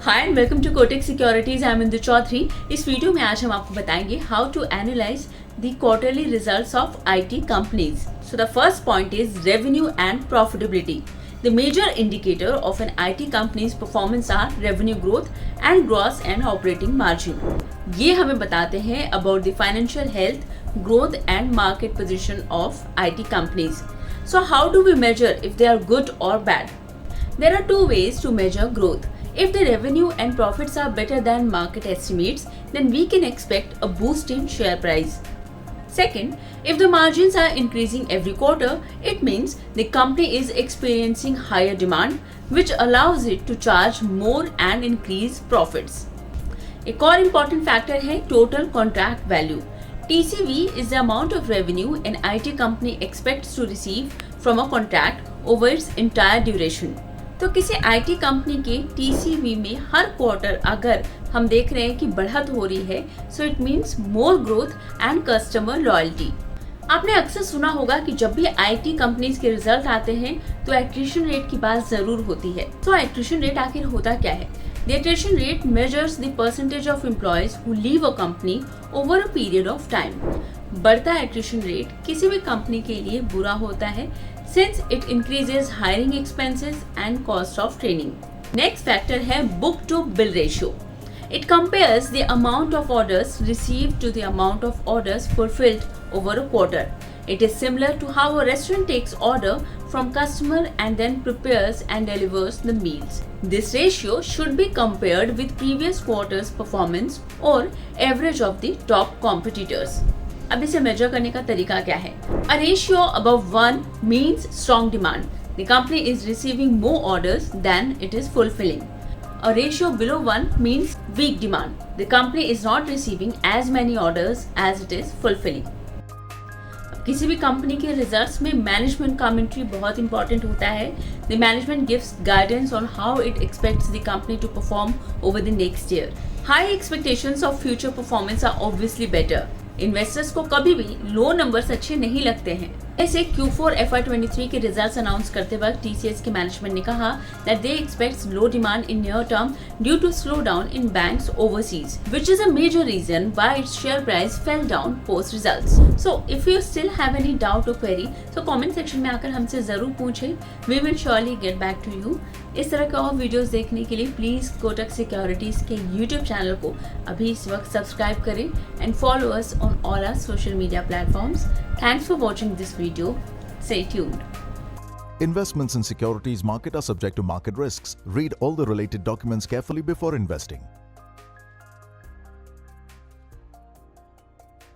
Hi and welcome to Kotak securities. I am Indu Chaudhary. इस video में आज हम आपको बताएंगे how to analyze the quarterly results of IT companies. So the first point is revenue and profitability. The major indicator of an IT company's performance are revenue growth and gross and operating margin. ये हमें बताते हैं about the financial health, growth and market position of IT companies. So how do we measure if they are good or bad? There are two ways to measure growth. If the revenue and profits are better than market estimates, then we can expect a boost in share price. Second, if the margins are increasing every quarter, it means the company is experiencing higher demand, which allows it to charge more and increase profits. एक और important factor है total contract value. TCV is the amount of revenue an IT company expects to receive from a contract over its entire duration. तो किसी IT company के TCV में हर quarter अगर हम देख रहे हैं कि बढ़त हो रही है, so it means more growth and customer loyalty. आपने अक्सर सुना होगा कि जब भी आईटी कंपनीज के रिजल्ट आते हैं तो एट्रिशन रेट की बात जरूर होती है। तो एट्रिशन रेट आखिर होता क्या है? The attrition rate measures the percentage of employees who leave a company over a period of time. बढ़ता एट्रिशन रेट किसी भी कंपनी के लिए बुरा होता है since it increases hiring expenses and cost of training. Next factor है book to bill ratio. It compares the amount of orders received to the amount of orders fulfilled over a quarter. It is similar to how a restaurant takes order from customer and then prepares and delivers the meals. This ratio should be compared with previous quarter's performance or average of the top competitors. अब इसे major करने का तरीका क्या है? A ratio above 1 means strong demand. The company is receiving more orders than it is fulfilling. A ratio below 1 means weak demand. The company is not receiving as many orders as it is fulfilling. किसी भी company के results में management commentary बहुत important होता है। The management gives guidance on how it expects the company to perform over the next year. High expectations of future performance are obviously better. Investors को कभी भी लो नंबर्स अच्छे नहीं लगते हैं। ऐसे Q4 FY23 के रिजल्ट्स अनाउंस करते वक्त TCS के मैनेजमेंट ने कहा that they expect low demand in near term due to slowdown in banks overseas, which is a major reason why its share price fell down post results. So if you still have any doubt or query, so comment section में आकर हमसे जरूर पूछें। We will surely get back to you. इस तरह के और videos देखने के लिए प्लीज कोटक सिक्योरिटीज के YouTube चैनल को अभी इस वक्त सब्सक्राइब करें and follow us on all our social media platforms. Thanks for watching this video. Stay tuned. Investments in securities market are subject to market risks. Read all the related documents carefully before investing.